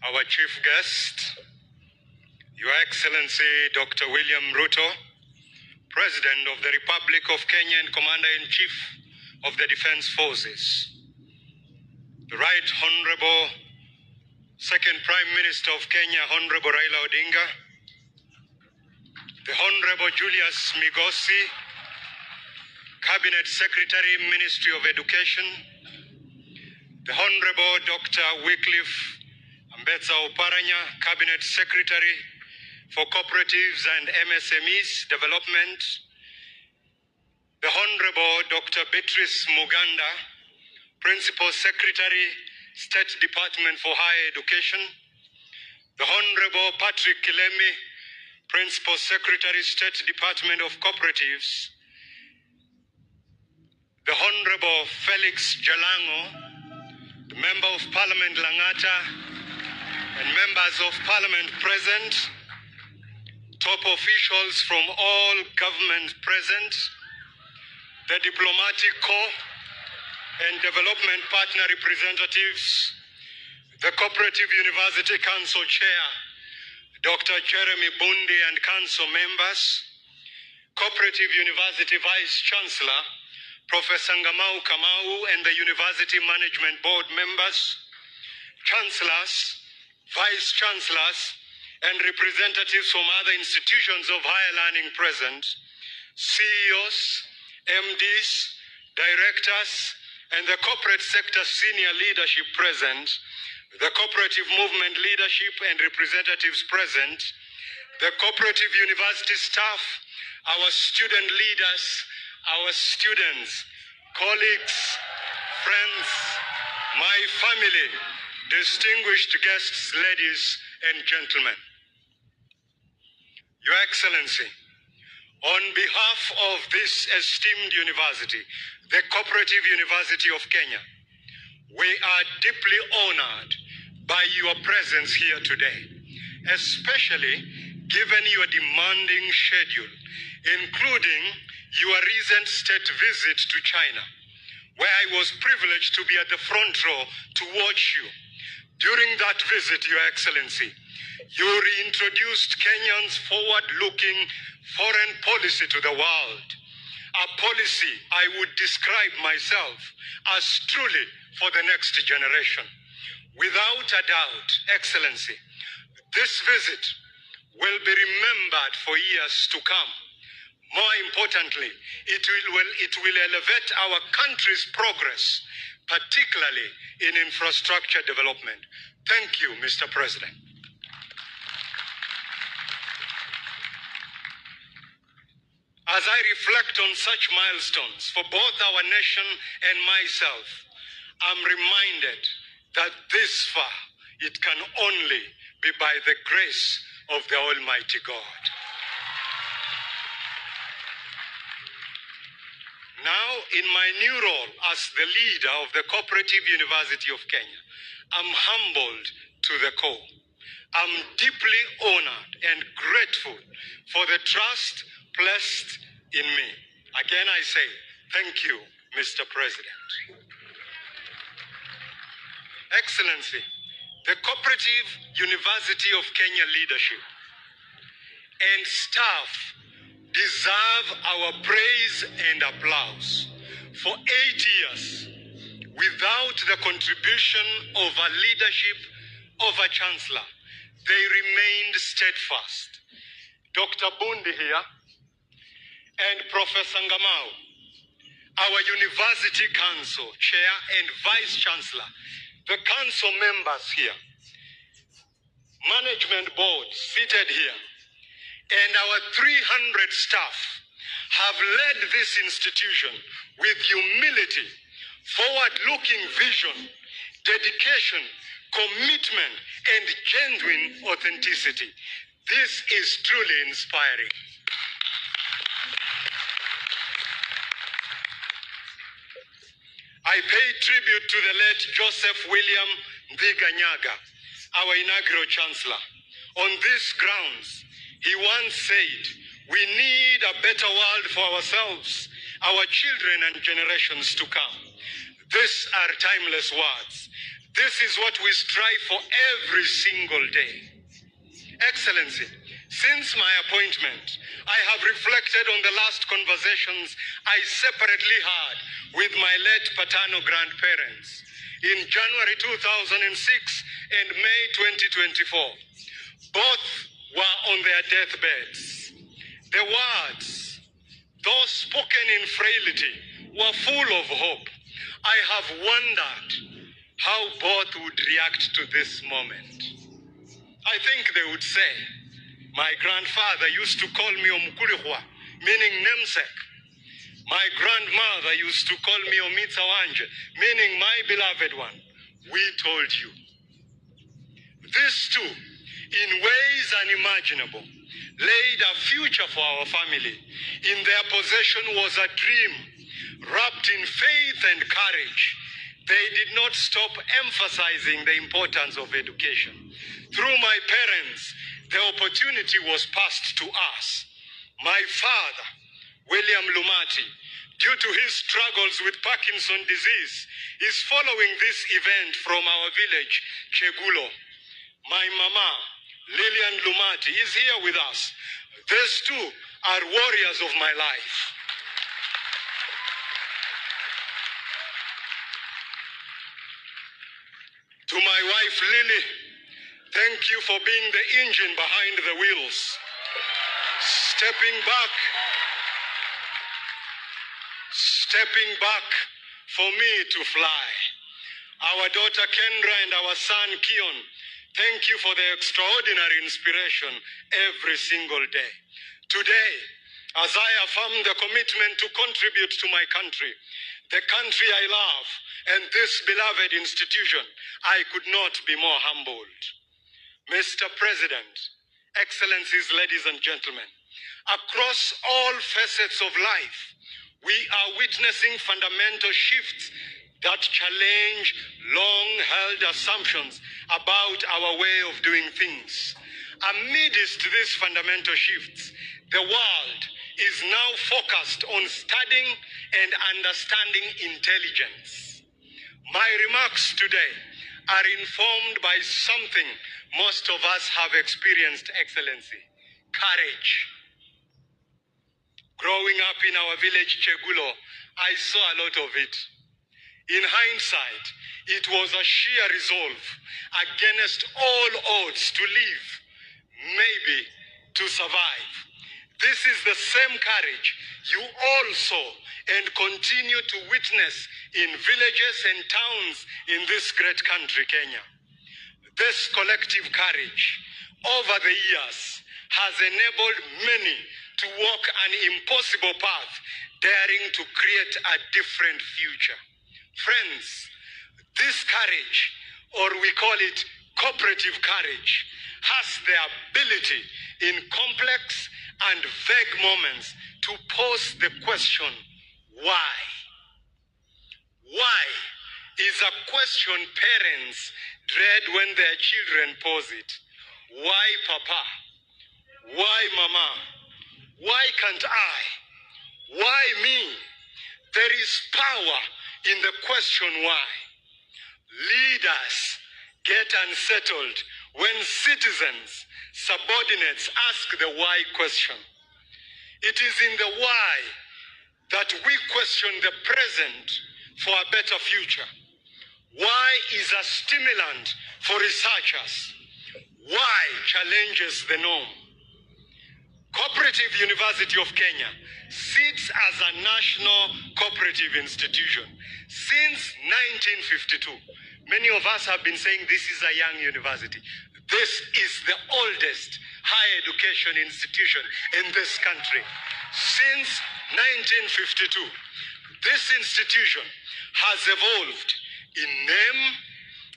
our chief guest, Your Excellency Dr. William Ruto, President of the Republic of Kenya and Commander-in-Chief of the Defense Forces, the Right Honorable Second Prime Minister of Kenya, Honorable Raila Odinga, the Honorable Julius Migosi, Cabinet Secretary, Ministry of Education, the Honorable Dr. Wycliffe Ambetsa Oparanya, Cabinet Secretary for Cooperatives and MSMEs Development, the Honorable Dr. Beatrice Muganda, Principal Secretary, State Department for Higher Education, the Honorable Patrick Kilemi, Principal Secretary, State Department of Cooperatives, the Honorable Felix Jalango, the Member of Parliament Langata, and members of Parliament present, top officials from all government present, the diplomatic corps and development partner representatives, the Cooperative University Council Chair, Dr. Jeremy Bundi and Council members, Cooperative University Vice Chancellor, Professor Ngamau Kamau and the University Management Board members, Chancellors, Vice Chancellors, and representatives from other institutions of higher learning present, CEOs, MDs, directors, and the corporate sector senior leadership present, the cooperative movement leadership and representatives present, the cooperative university staff, our student leaders, our students, colleagues, friends, my family, distinguished guests, ladies and gentlemen. Your Excellency, on behalf of this esteemed university, the Cooperative University of Kenya, we are deeply honored by your presence here today, especially given your demanding schedule, including your recent state visit to China, where I was privileged to be at the front row to watch you. During that visit, Your Excellency, you reintroduced Kenyans' forward-looking foreign policy to the world, a policy I would describe myself as truly for the next generation. Without a doubt, Excellency, this visit will be remembered for years to come. More importantly, it will elevate our country's progress, particularly in infrastructure development. Thank you, Mr. President. As I reflect on such milestones for both our nation and myself, I'm reminded that this far, it can only be by the grace of the Almighty God. Now, in my new role as the leader of the Cooperative University of Kenya, I'm humbled to the core. I'm deeply honored and grateful for the trust placed in me. Again, I say, thank you, Mr. President. Excellency, the Cooperative University of Kenya leadership and staff deserve our praise and applause. For 8 years, without the contribution of a leadership of a chancellor, they remained steadfast. Dr. Bundi here and Professor Ngamau, our University Council Chair and Vice Chancellor, the council members here, management board seated here, and our 300 staff have led this institution with humility, forward-looking vision, dedication, commitment, and genuine authenticity. This is truly inspiring. I pay tribute to the late Joseph William Nyaga, our inaugural chancellor. On these grounds, he once said, "We need a better world for ourselves, our children and generations to come." These are timeless words. This is what we strive for every single day. Excellency, since my appointment, I have reflected on the last conversations I separately had with my late paternal grandparents in January 2006 and May 2024. Both were on their deathbeds. The words, though spoken in frailty, were full of hope. I have wondered how both would react to this moment. I think they would say, my grandfather used to call me Omukulihwa, meaning namesake. My grandmother used to call me Omitsawanje, meaning my beloved one. We told you. These two, in ways unimaginable, laid a future for our family. In their possession was a dream, wrapped in faith and courage. They did not stop emphasizing the importance of education. Through my parents, the opportunity was passed to us. My father, William Lumati, due to his struggles with Parkinson's disease, is following this event from our village, Chegulo. My mama, Lillian Lumati, is here with us. These two are warriors of my life. To my wife, Lily, thank you for being the engine behind the wheels. Stepping back for me to fly. Our daughter Kendra and our son Kion, thank you for the extraordinary inspiration every single day. Today, as I affirm the commitment to contribute to my country, the country I love, and this beloved institution, I could not be more humbled. Mr. President, Excellencies, ladies and gentlemen, across all facets of life, we are witnessing fundamental shifts that challenge long-held assumptions about our way of doing things. Amidst these fundamental shifts, the world is now focused on studying and understanding intelligence. My remarks today are informed by something most of us have experienced, Excellency: courage. Growing up in our village, Chegulo, I saw a lot of it. In hindsight, it was a sheer resolve against all odds to live, maybe to survive. This is the same courage you all saw and continue to witness in villages and towns in this great country, Kenya. This collective courage over the years has enabled many to walk an impossible path, daring to create a different future. Friends, this courage, or we call it cooperative courage, has the ability in complex and vague moments to pose the question, why? Why is a question parents dread when their children pose it. Why, Papa? Why, Mama? Why can't I? Why me? There is power in the question why. Leaders get unsettled when citizens, subordinates ask the why question. It is in the why that we question the present for a better future. Why is a stimulant for researchers. Why challenges the norm. Cooperative University of Kenya sits as a national cooperative institution since 1952. Many of us have been saying this is a young university. This is the oldest higher education institution in this country. Since 1952, this institution has evolved in name,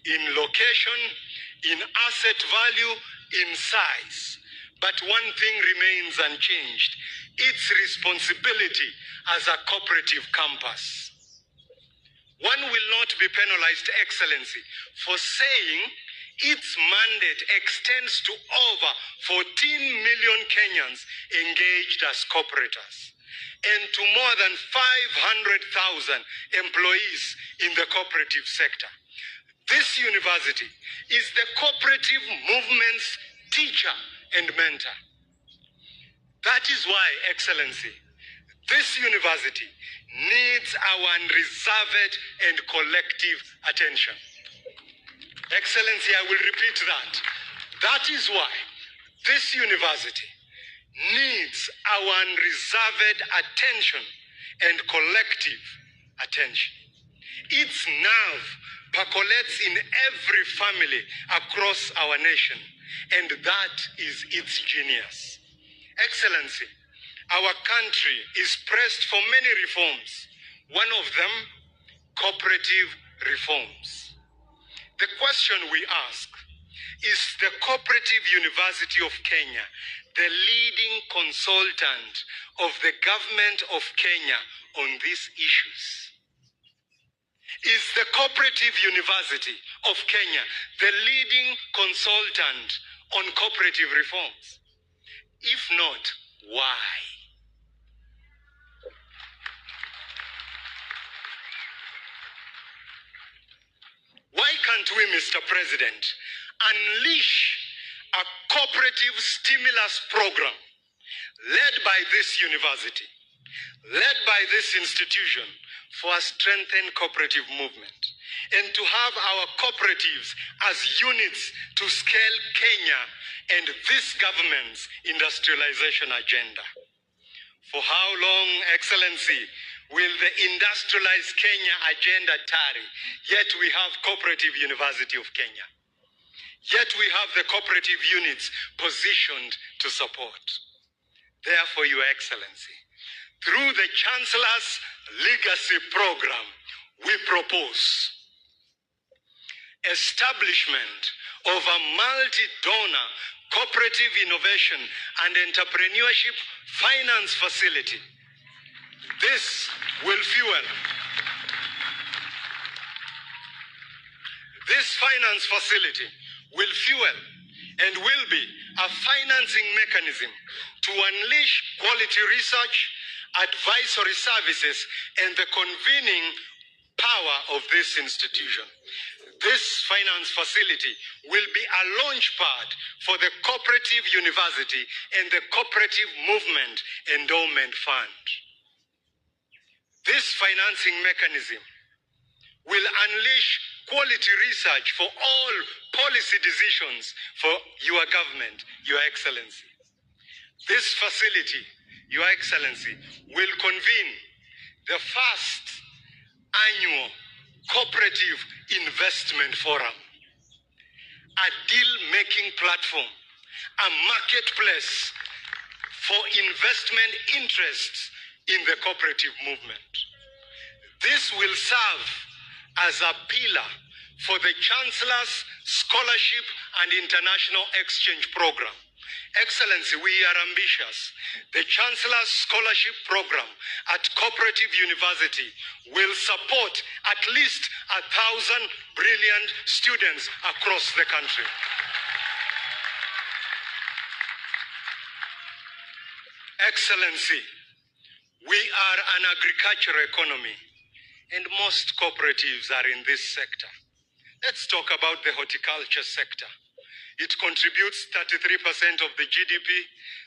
in location, in asset value, in size. But one thing remains unchanged: its responsibility as a cooperative campus. One will not be penalized, Excellency, for saying its mandate extends to over 14 million Kenyans engaged as cooperators and to more than 500,000 employees in the cooperative sector. This university is the cooperative movement's teacher and mentor. That is why, Excellency, this university needs our unreserved and collective attention. Excellency, I will repeat that. That is why this university needs our unreserved attention and collective attention. Its nerve percolates in every family across our nation, and that is its genius. Excellency, our country is pressed for many reforms. One of them, cooperative reforms. The question we ask, is the Cooperative University of Kenya the leading consultant of the government of Kenya on these issues? Is the Cooperative University of Kenya the leading consultant on cooperative reforms? If not, why? Why can't we, Mr. President, unleash a cooperative stimulus program led by this university, led by this institution, for a strengthened cooperative movement, and to have our cooperatives as units to scale Kenya and this government's industrialization agenda? For how long, Excellency, will the industrialized Kenya agenda tarry, yet we have Cooperative University of Kenya? Yet we have the cooperative units positioned to support. Therefore, Your Excellency, through the Chancellor's Legacy Program, we propose establishment of a multi-donor cooperative innovation and entrepreneurship finance facility. This will fuel. This finance facility will fuel and will be a financing mechanism to unleash quality research, advisory services, and the convening power of this institution. This finance facility will be a launch pad for the Cooperative University and the Cooperative Movement Endowment Fund. This financing mechanism will unleash quality research for all policy decisions for your government, Your Excellency. This facility, Your Excellency, will convene the first annual Cooperative Investment Forum, a deal-making platform, a marketplace for investment interests in the cooperative movement. This will serve as a pillar for the Chancellor's Scholarship and International Exchange Program. Excellency, we are ambitious. The Chancellor's Scholarship Program at Cooperative University will support at least 1,000 brilliant students across the country. Excellency, we are an agricultural economy, and most cooperatives are in this sector. Let's talk about the horticulture sector. It contributes 33% of the GDP,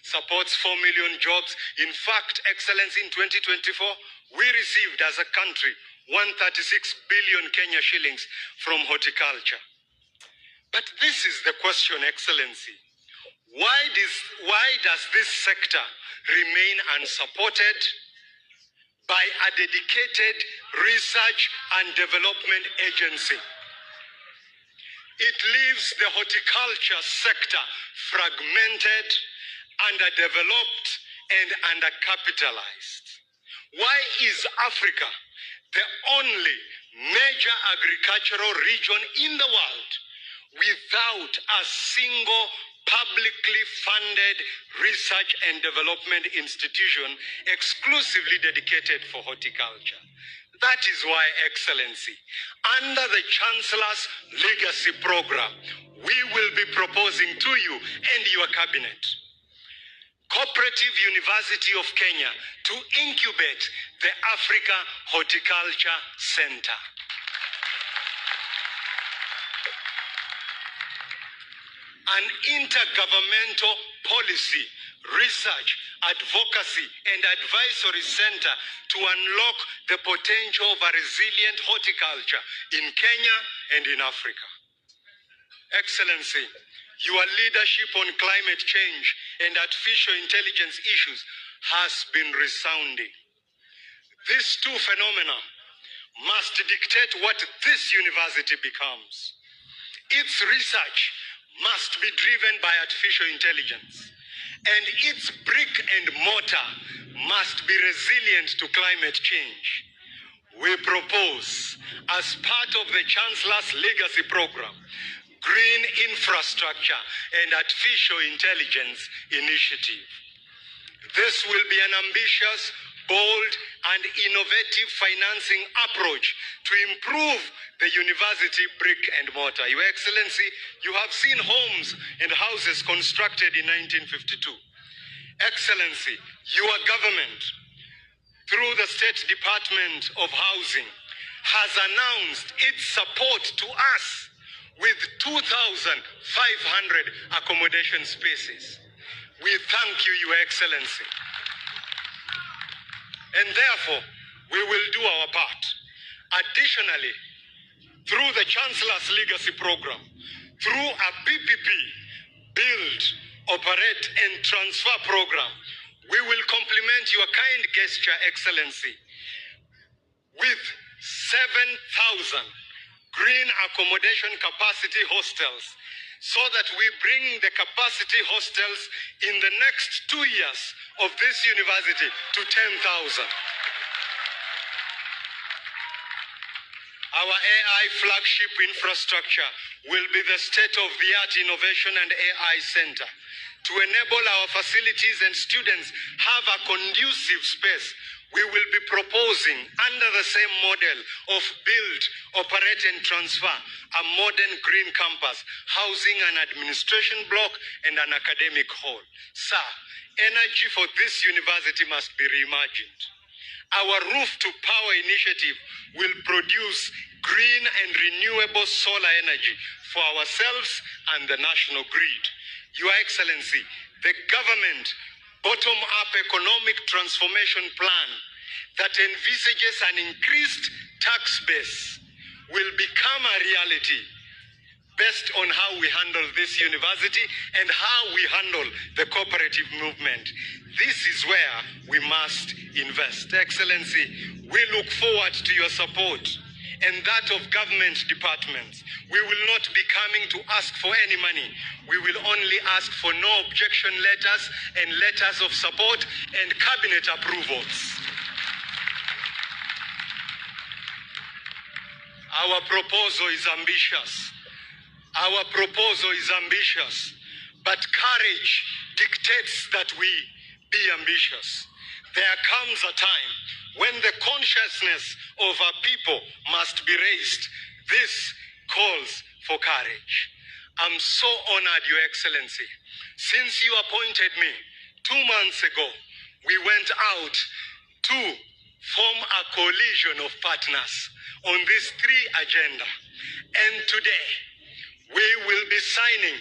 supports 4 million jobs. In fact, Excellency, in 2024, we received as a country 136 billion Kenya shillings from horticulture. But this is the question, Excellency. Why does this sector remain unsupported by a dedicated research and development agency? It leaves the horticulture sector fragmented, underdeveloped, and undercapitalized. Why is Africa the only major agricultural region in the world without a single publicly funded research and development institution exclusively dedicated for horticulture? That is why, Excellency, under the Chancellor's Legacy Program, we will be proposing to you and your cabinet Cooperative University of Kenya to incubate the Africa Horticulture Center. an intergovernmental policy, research, advocacy, and advisory center to unlock the potential of a resilient horticulture in Kenya and in Africa. Excellency, your leadership on climate change and artificial intelligence issues has been resounding. These two phenomena must dictate what this university becomes. Its research must be driven by artificial intelligence, and its brick and mortar must be resilient to climate change. We propose, as part of the Chancellor's Legacy Program, Green Infrastructure and Artificial Intelligence Initiative. This will be an ambitious, bold, and innovative financing approach to improve the university brick and mortar. Your Excellency, you have seen homes and houses constructed in 1952. Excellency, your government, through the State Department of Housing, has announced its support to us with 2,500 accommodation spaces. We thank you, Your Excellency. And therefore, we will do our part. Additionally, through the Chancellor's Legacy Program, through a PPP, Build, Operate, and Transfer Program, we will complement your kind gesture, Excellency, with 7,000 green accommodation capacity hostels, so that we bring the capacity hostels in the next 2 years of this university to 10,000. Our AI flagship infrastructure will be the state-of-the-art Innovation and AI Center to enable our facilities and students have a conducive space. We will be proposing, under the same model of Build, Operate, and Transfer, a modern green campus, housing an administration block and an academic hall. Sir, energy for this university must be reimagined. Our Roof to Power initiative will produce green and renewable solar energy for ourselves and the national grid. Your Excellency, the government bottom-up economic transformation plan that envisages an increased tax base will become a reality based on how we handle this university and how we handle the cooperative movement. This is where we must invest. Excellency, we look forward to your support and that of government departments. We will not be coming to ask for any money. We will only ask for no objection letters and letters of support and cabinet approvals. Our proposal is ambitious. Our proposal is ambitious, but courage dictates that we be ambitious. There comes a time when the consciousness of our people must be raised. This calls for courage. I'm so honored, Your Excellency. Since you appointed me 2 months ago, we went out to form a coalition of partners on this 3 agenda. And today, we will be signing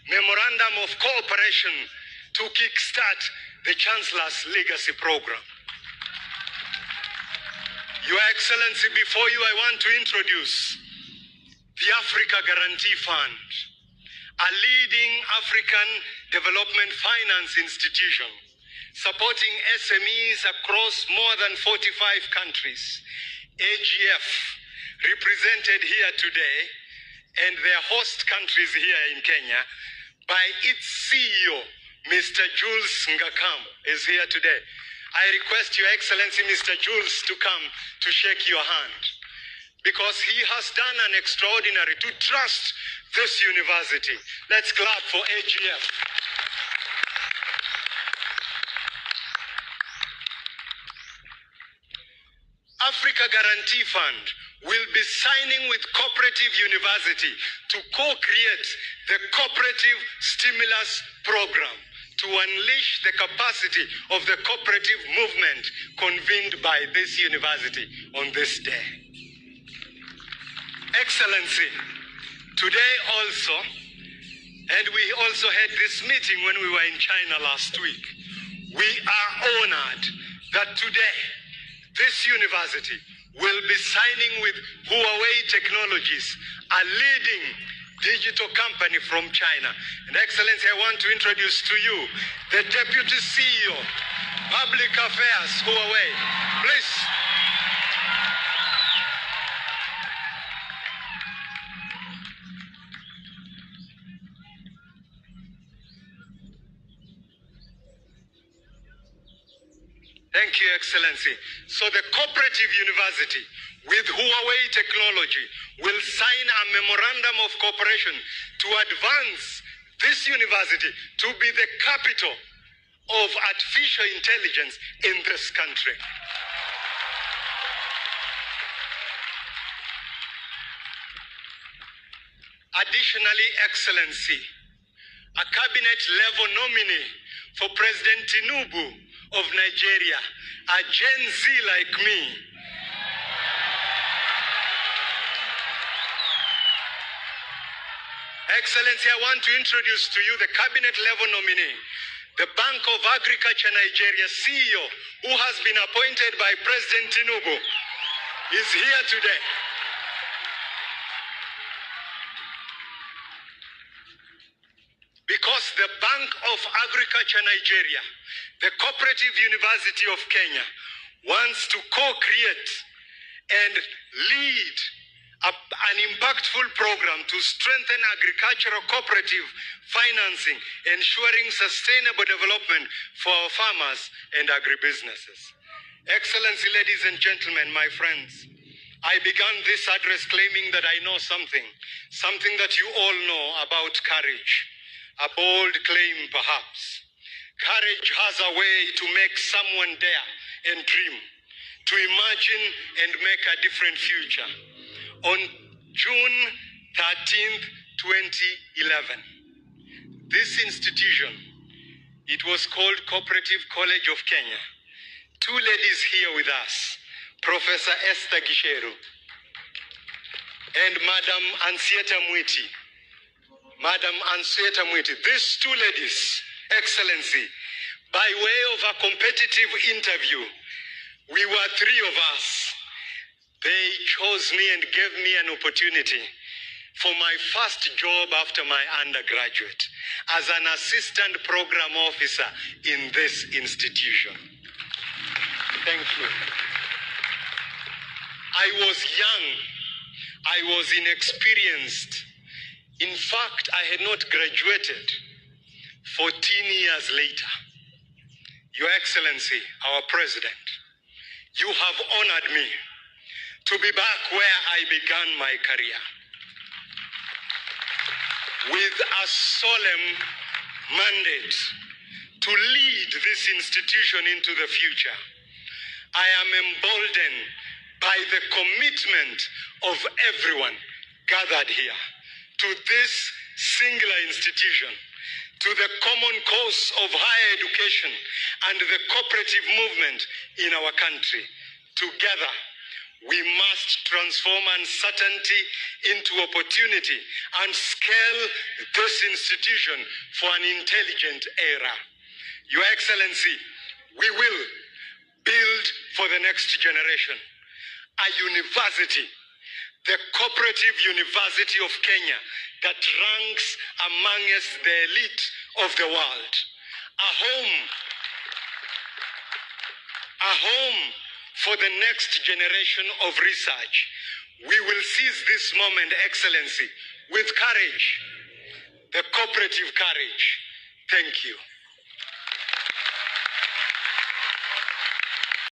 memorandum of cooperation to kickstart the Chancellor's Legacy Program. Your Excellency, before you, I want to introduce the Africa Guarantee Fund, a leading African development finance institution supporting SMEs across more than 45 countries. AGF, represented here today, and their host countries here in Kenya, by its CEO, Mr. Jules Ngakam, is here today. I request Your Excellency, Mr. Jules, to come to shake your hand, because he has done an extraordinary to trust this university. Let's clap for AGF. Africa Guarantee Fund will be signing with Cooperative University to co-create the Cooperative Stimulus Program to unleash the capacity of the cooperative movement convened by this university on this day. Excellency, today also, And we also had this meeting when we were in China last week. We are honored that today this university will be signing with Huawei Technologies, a leading digital company from China. And Excellency, I want to introduce to you the Deputy CEO, Public Affairs, Huawei. Please. Thank you, Excellency. So the Cooperative University with Huawei Technology will sign a memorandum of cooperation to advance this university to be the capital of artificial intelligence in this country. Additionally, Excellency, a cabinet-level nominee for President Tinubu of Nigeria, a Gen Z like me, Excellency, I want to introduce to you the cabinet-level nominee, the Bank of Agriculture Nigeria CEO, who has been appointed by President Tinubu, is here today. Because the Bank of Agriculture Nigeria, the Cooperative University of Kenya, wants to co-create and lead an impactful program to strengthen agricultural cooperative financing, ensuring sustainable development for our farmers and agribusinesses. Excellency, ladies and gentlemen, my friends, I began this address claiming that I know something that you all know about courage. A bold claim, perhaps. Courage has a way to make someone dare and dream, to imagine and make a different future. On June 13th, 2011, this institution, it was called Cooperative College of Kenya. Two ladies here with us, Professor Esther Gisheru and Madam Ansieta Mwiti. Madam Ansieta Mwiti, these two ladies, Excellency, by way of a competitive interview, we were three of us. They chose me and gave me an opportunity for my first job after my undergraduate as an assistant program officer in this institution. Thank you. I was young. I was inexperienced. In fact, I had not graduated 14 years later. Your Excellency, our President, you have honored me to be back where I began my career with a solemn mandate to lead this institution into the future. I am emboldened by the commitment of everyone gathered here to this singular institution, to the common cause of higher education and the cooperative movement in our country. Together, we must transform uncertainty into opportunity and scale this institution for an intelligent era. Your Excellency, we will build for the next generation a university, the Cooperative University of Kenya, that ranks amongst the elite of the world. A home for the next generation of research. We will seize this moment, Excellency, with courage, the cooperative courage. Thank you.